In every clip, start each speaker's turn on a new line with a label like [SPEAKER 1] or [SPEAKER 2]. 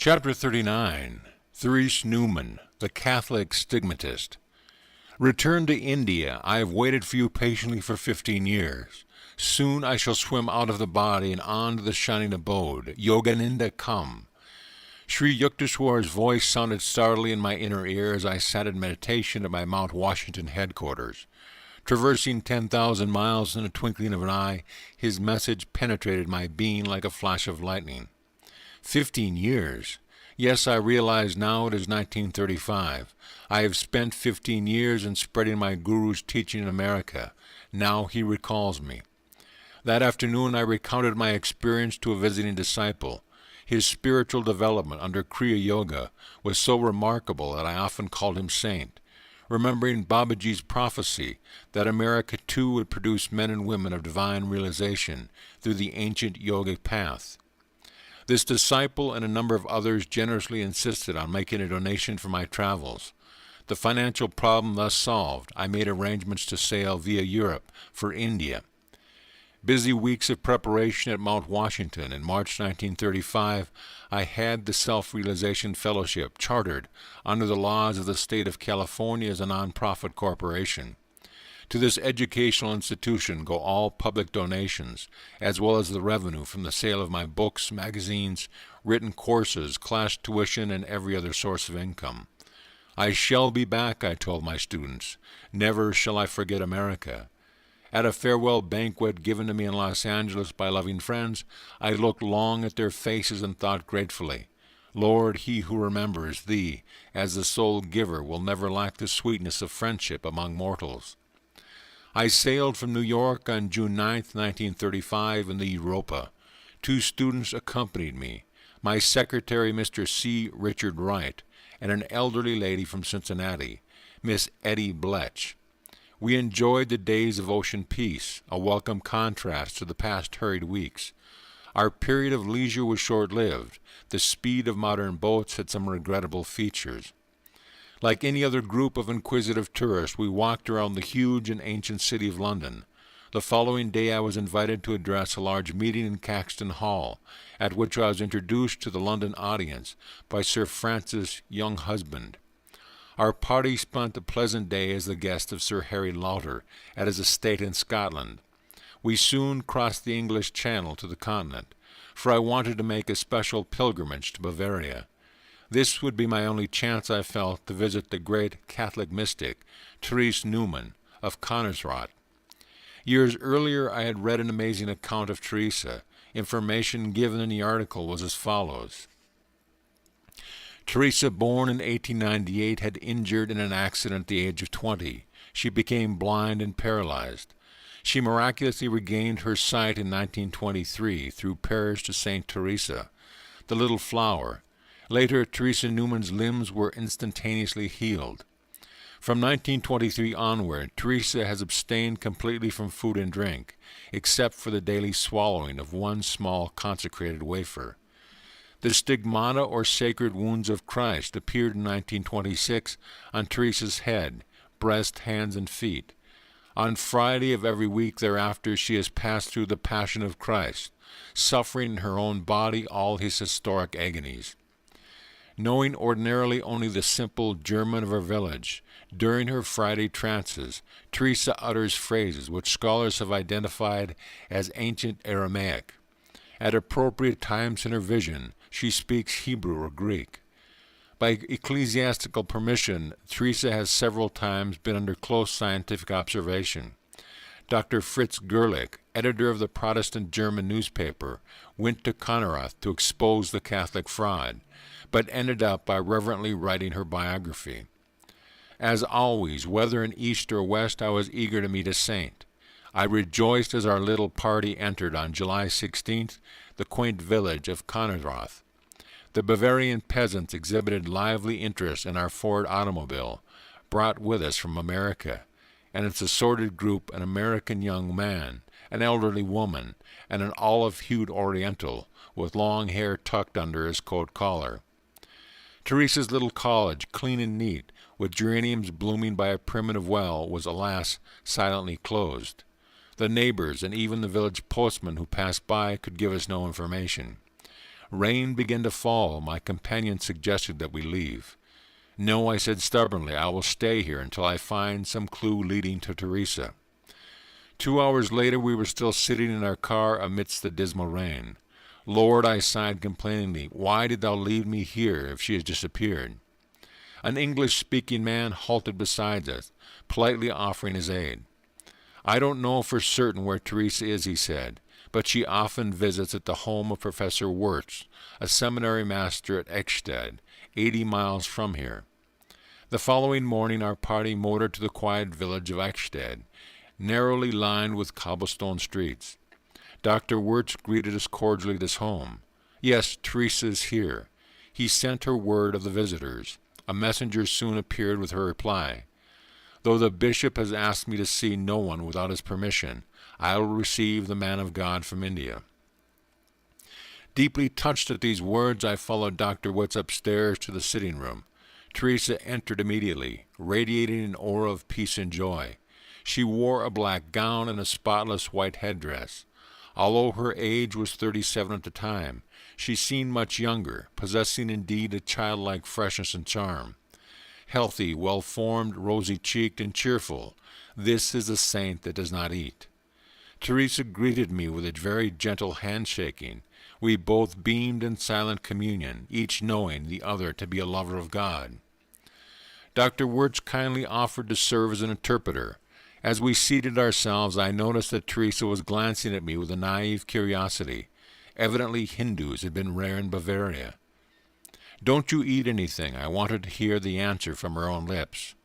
[SPEAKER 1] Chapter 39. Thereish Newman, the Catholic Stigmatist. Return to India. I have waited for you patiently for 15 years. Soon I shall swim out of the body and on to the shining abode. Yogananda, come. Sri Yukteswar's voice sounded startlingly in my inner ear as I sat in meditation at my Mount Washington headquarters. Traversing 10,000 miles in a twinkling of an eye, his message penetrated my being like a flash of lightning. 15 years. Yes, I realize now it is 1935. I have spent 15 years in spreading my guru's teaching in America. Now he recalls me. That afternoon I recounted my experience to a visiting disciple. His spiritual development under Kriya Yoga was so remarkable that I often called him saint, remembering Babaji's prophecy that America too would produce men and women of divine realization through the ancient yogic path. This disciple and a number of others generously insisted on making a donation for my travels. The financial problem thus solved, I made arrangements to sail via Europe for India. Busy weeks of preparation at Mount Washington in March 1935, I had the Self-Realization Fellowship chartered under the laws of the state of California as a non-profit corporation. To this educational institution go all public donations, as well as the revenue from the sale of my books, magazines, written courses, class tuition, and every other source of income. I shall be back, I told my students. Never shall I forget America. At a farewell banquet given to me in Los Angeles by loving friends, I looked long at their faces and thought gratefully, Lord, he who remembers Thee as the sole giver will never lack the sweetness of friendship among mortals. I sailed from New York on June 9, 1935, in the Europa. 2 students accompanied me, my secretary, Mr. C. Richard Wright, and an elderly lady from Cincinnati, Miss Etty Bletch. We enjoyed the days of ocean peace, a welcome contrast to the past hurried weeks. Our period of leisure was short-lived. The speed of modern boats had some regrettable features. Like any other group of inquisitive tourists, we walked around the huge and ancient city of London. The following day I was invited to address a large meeting in Caxton Hall, at which I was introduced to the London audience by Sir Francis Younghusband. Our party spent a pleasant day as the guest of Sir Harry Lauder at his estate in Scotland. We soon crossed the English Channel to the continent, for I wanted to make a special pilgrimage to Bavaria. This would be my only chance, I felt, to visit the great Catholic mystic, Thereish Newman, of Connaught. Years earlier I had read an amazing account of Teresa. Information given in the article was as follows. Teresa, born in 1898, had injured in an accident at the age of 20. She became blind and paralyzed. She miraculously regained her sight in 1923 through prayers to Saint Teresa, the Little Flower. Later, Teresa Newman's limbs were instantaneously healed. From 1923 onward, Teresa has abstained completely from food and drink, except for the daily swallowing of one small consecrated wafer. The stigmata or sacred wounds of Christ appeared in 1926 on Teresa's head, breast, hands, and feet. On Friday of every week thereafter she has passed through the Passion of Christ, suffering in her own body all his historic agonies. Knowing ordinarily only the simple German of her village, during her Friday trances, Teresa utters phrases which scholars have identified as ancient Aramaic. At appropriate times in her vision, she speaks Hebrew or Greek. By ecclesiastical permission, Teresa has several times been under close scientific observation. Dr. Fritz Gerlich, editor of the Protestant German newspaper, went to Connaught to expose the Catholic fraud, but ended up by reverently writing her biography. As always, whether in East or West, I was eager to meet a saint. I rejoiced as our little party entered on July 16th the quaint village of Connaught. The Bavarian peasants exhibited lively interest in our Ford automobile, brought with us from America, and its assorted group an American young man, an elderly woman, and an olive-hued Oriental with long hair tucked under his coat collar. Teresa's little college, clean and neat, with geraniums blooming by a primitive well, was, alas, silently closed. The neighbors and even the village postman who passed by could give us no information. Rain began to fall. My companion suggested that we leave. No, I said stubbornly, I will stay here until I find some clue leading to Teresa. 2 hours later we were still sitting in our car amidst the dismal rain. Lord, I sighed complainingly, why did thou leave me here if she has disappeared? An English-speaking man halted beside us, politely offering his aid. I don't know for certain where Teresa is, he said, but she often visits at the home of Professor Wirtz, a seminary master at Eichstätt, 80 miles from here. The following morning our party motored to the quiet village of Eichstätt, narrowly lined with cobblestone streets. Dr. Wirtz greeted us cordially at his home. Yes, Teresa is here. He sent her word of the visitors. A messenger soon appeared with her reply. Though the bishop has asked me to see no one without his permission, I will receive the man of God from India. Deeply touched at these words, I followed Dr. Wirtz upstairs to the sitting room. Teresa entered immediately, radiating an aura of peace and joy. She wore a black gown and a spotless white headdress. Although her age was 37 at the time, she seemed much younger, possessing indeed a childlike freshness and charm. Healthy, well-formed, rosy-cheeked, and cheerful, this is a saint that does not eat. Teresa greeted me with a very gentle handshaking. We both beamed in silent communion, each knowing the other to be a lover of God. Dr. Wirtz kindly offered to serve as an interpreter. As we seated ourselves, I noticed that Teresa was glancing at me with a naive curiosity. Evidently Hindus had been rare in Bavaria. "Don't you eat anything?" I wanted to hear the answer from her own lips.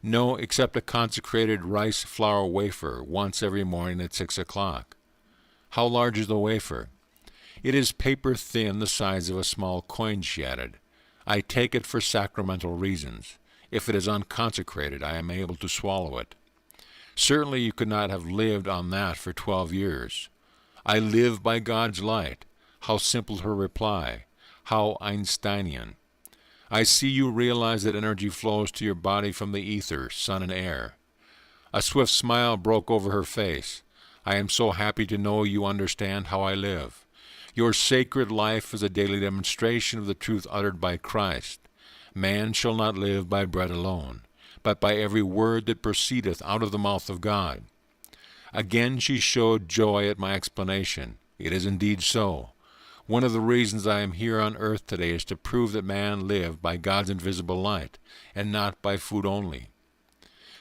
[SPEAKER 1] "No, except a consecrated rice flour wafer once every morning at 6 o'clock. "How large is the wafer?" "It is paper thin, the size of a small coin," she added. "I take it for sacramental reasons. If it is unconsecrated, I am able to swallow it." "Certainly you could not have lived on that for 12 years. "I live by God's light." How simple her reply. How Einsteinian. "I see you realize that energy flows to your body from the ether, sun, and air." A swift smile broke over her face. "I am so happy to know you understand how I live. Your sacred life is a daily demonstration of the truth uttered by Christ. Man shall not live by bread alone, but by every word that proceedeth out of the mouth of God." Again she showed joy at my explanation. It is indeed so. One of the reasons I am here on earth today is to prove that man lived by God's invisible light, and not by food only.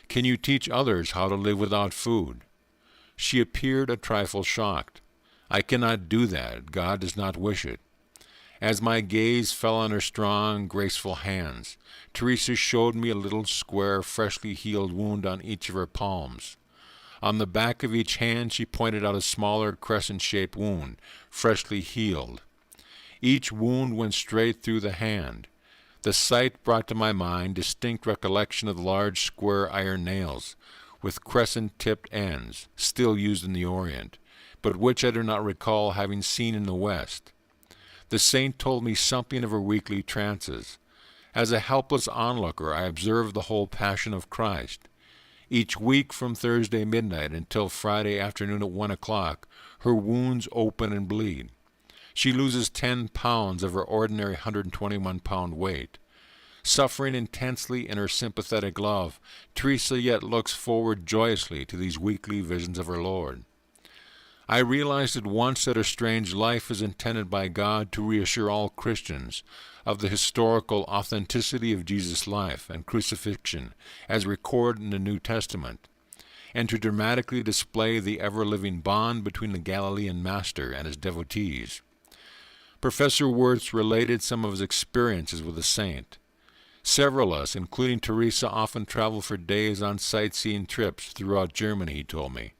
[SPEAKER 1] "Can you teach others how to live without food?" She appeared a trifle shocked. "I cannot do that. God does not wish it." As my gaze fell on her strong, graceful hands, Teresa showed me a little square, freshly healed wound on each of her palms. On the back of each hand she pointed out a smaller crescent-shaped wound, freshly healed. Each wound went straight through the hand. The sight brought to my mind distinct recollection of the large square iron nails, with crescent-tipped ends, still used in the Orient, but which I do not recall having seen in the West. The saint told me something of her weekly trances. As a helpless onlooker, I observed the whole Passion of Christ. Each week from Thursday midnight until Friday afternoon at 1 o'clock, her wounds open and bleed. She loses 10 pounds of her ordinary 121-pound weight. Suffering intensely in her sympathetic love, Teresa yet looks forward joyously to these weekly visions of her Lord. I realized at once that her strange life is intended by God to reassure all Christians of the historical authenticity of Jesus' life and crucifixion as recorded in the New Testament, and to dramatically display the ever-living bond between the Galilean master and his devotees. Professor Wirtz related some of his experiences with the saint. "Several of us, including Teresa, often travel for days on sightseeing trips throughout Germany," he told me.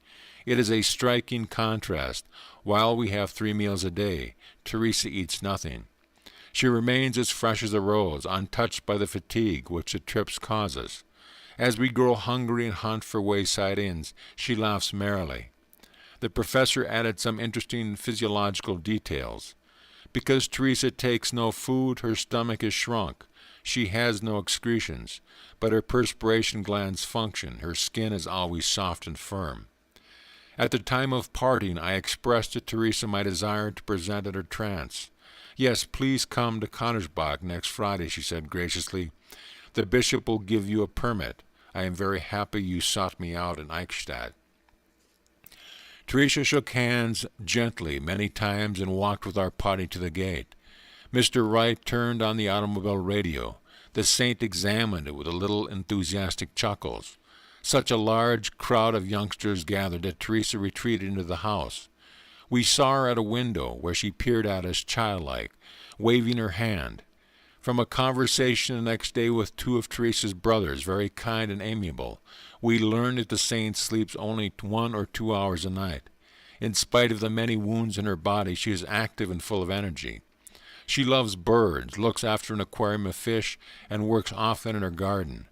[SPEAKER 1] "It is a striking contrast. While we have 3 meals a day, Teresa eats nothing. She remains as fresh as a rose, untouched by the fatigue which the trips cause us. As we grow hungry and hunt for wayside inns, she laughs merrily." The professor added some interesting physiological details. "Because Teresa takes no food, her stomach is shrunk. She has no excretions, but her perspiration glands function. Her skin is always soft and firm." At the time of parting, I expressed to Teresa my desire to present at her trance. "Yes, please come to Konnersbach next Friday," she said graciously. "The bishop will give you a permit. I am very happy you sought me out in Eichstätt." Teresa shook hands gently many times and walked with our party to the gate. Mr. Wright turned on the automobile radio. The saint examined it with a little enthusiastic chuckles. Such a large crowd of youngsters gathered that Teresa retreated into the house. We saw her at a window where she peered at us childlike, waving her hand. From a conversation the next day with two of Teresa's brothers, very kind and amiable, we learned that the saint sleeps only 1 or 2 hours a night. In spite of the many wounds in her body, she is active and full of energy. She loves birds, looks after an aquarium of fish, and works often in her garden.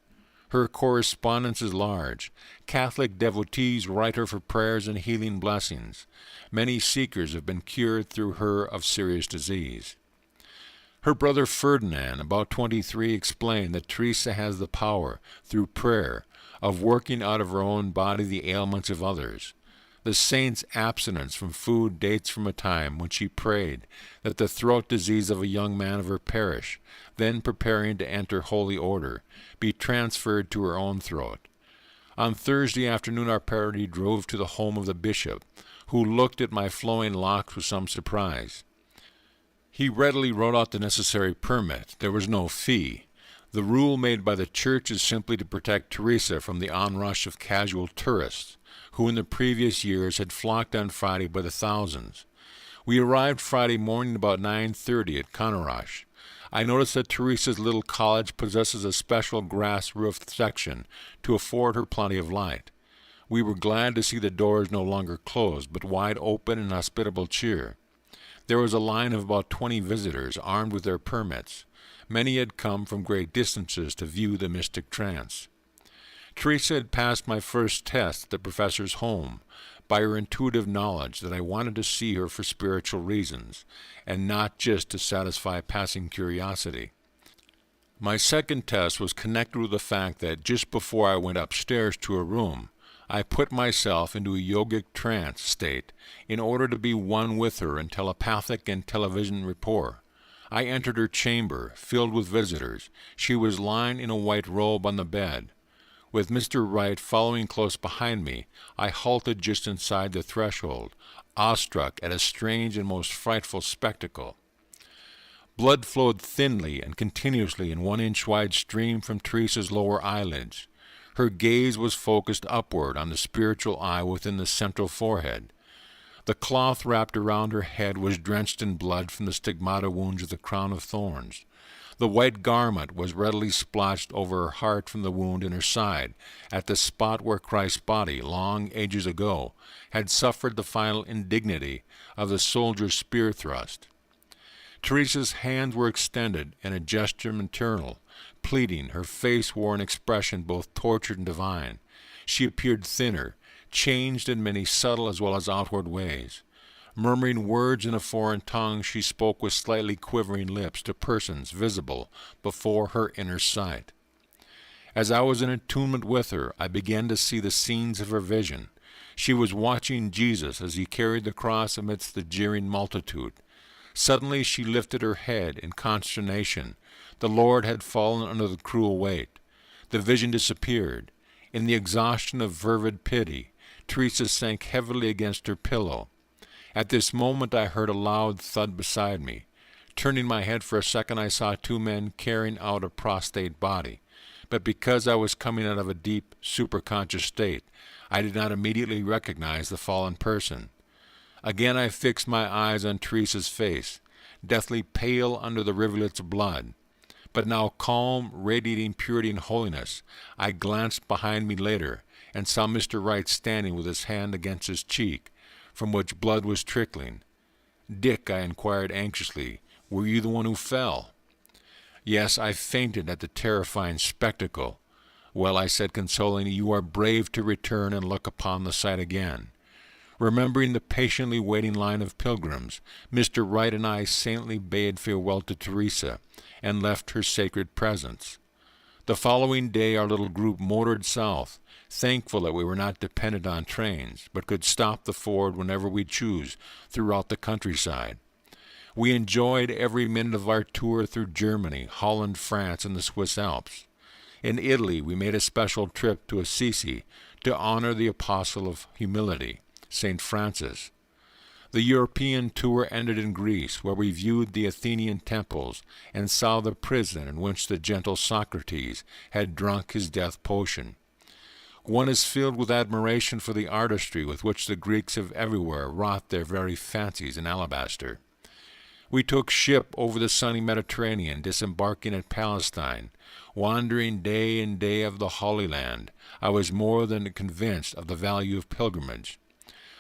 [SPEAKER 1] Her correspondence is large. Catholic devotees write her for prayers and healing blessings. Many seekers have been cured through her of serious disease. Her brother Ferdinand, about 23, explained that Teresa has the power, through prayer, of working out of her own body the ailments of others. The saint's abstinence from food dates from a time when she prayed that the throat disease of a young man of her parish, then preparing to enter holy order, be transferred to her own throat. On Thursday afternoon our party drove to the home of the bishop, who looked at my flowing locks with some surprise. He readily wrote out the necessary permit. There was no fee. The rule made by the church is simply to protect Teresa from the onrush of casual tourists, who in the previous years had flocked on Friday by the thousands. We arrived Friday morning about 9:30 at Kannarash. I noticed that Teresa's little college possesses a special grass-roofed section to afford her plenty of light. We were glad to see the doors no longer closed, but wide open in hospitable cheer. There was a line of about 20 visitors, armed with their permits. Many had come from great distances to view the mystic trance. Teresa had passed my first test at the professor's home by her intuitive knowledge that I wanted to see her for spiritual reasons, and not just to satisfy passing curiosity. My second test was connected with the fact that just before I went upstairs to her room, I put myself into a yogic trance state in order to be one with her in telepathic and television rapport. I entered her chamber, filled with visitors. She was lying in a white robe on the bed. With Mr. Wright following close behind me, I halted just inside the threshold, awestruck at a strange and most frightful spectacle. Blood flowed thinly and continuously in 1-inch-wide stream from Teresa's lower eyelids. Her gaze was focused upward on the spiritual eye within the central forehead. The cloth wrapped around her head was drenched in blood from the stigmata wounds of the crown of thorns. The white garment was readily splotched over her heart from the wound in her side, at the spot where Christ's body, long ages ago, had suffered the final indignity of the soldier's spear thrust. Teresa's hands were extended in a gesture maternal, pleading. Her face wore an expression both tortured and divine. She appeared thinner, changed in many subtle as well as outward ways. Murmuring words in a foreign tongue, she spoke with slightly quivering lips to persons visible before her inner sight. As I was in attunement with her, I began to see the scenes of her vision. She was watching Jesus as he carried the cross amidst the jeering multitude. Suddenly she lifted her head in consternation. The Lord had fallen under the cruel weight. The vision disappeared. In the exhaustion of fervid pity, Teresa sank heavily against her pillow. At this moment I heard a loud thud beside me. Turning my head for a second, I saw 2 men carrying out a prostrate body. But because I was coming out of a deep, superconscious state, I did not immediately recognize the fallen person. Again I fixed my eyes on Teresa's face, deathly pale under the rivulets of blood. But now calm, radiating purity and holiness, I glanced behind me later and saw Mr. Wright standing with his hand against his cheek, from which blood was trickling. "Dick," I inquired anxiously, "were you the one who fell?" "Yes, I fainted at the terrifying spectacle." "Well," I said consolingly, "you are brave to return and look upon the sight again." Remembering the patiently waiting line of pilgrims, Mr. Wright and I saintly bade farewell to Teresa and left her sacred presence. The following day our little group motored south, thankful that we were not dependent on trains, but could stop the Ford whenever we choose throughout the countryside. We enjoyed every minute of our tour through Germany, Holland, France, and the Swiss Alps. In Italy, we made a special trip to Assisi to honor the apostle of humility, St. Francis. The European tour ended in Greece, where we viewed the Athenian temples and saw the prison in which the gentle Socrates had drunk his death potion. One is filled with admiration for the artistry with which the Greeks have everywhere wrought their very fancies in alabaster. We took ship over the sunny Mediterranean, disembarking at Palestine. Wandering day and day of the Holy Land, I was more than convinced of the value of pilgrimage.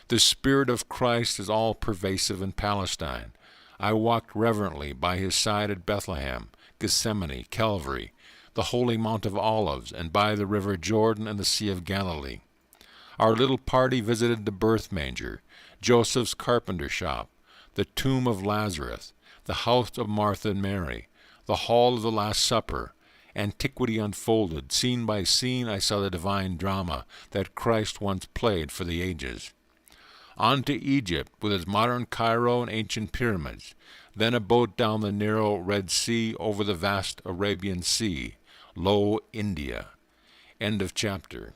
[SPEAKER 1] The Spirit of Christ is all-pervasive in Palestine. I walked reverently by his side at Bethlehem, Gethsemane, Calvary, the holy Mount of Olives, and by the river Jordan and the Sea of Galilee. Our little party visited the birth manger, Joseph's carpenter shop, the tomb of Lazarus, the house of Martha and Mary, the hall of the Last Supper. Antiquity unfolded. Scene by scene I saw the divine drama that Christ once played for the ages. On to Egypt, with its modern Cairo and ancient pyramids, then a boat down the narrow Red Sea over the vast Arabian Sea. Lo, India. End of chapter.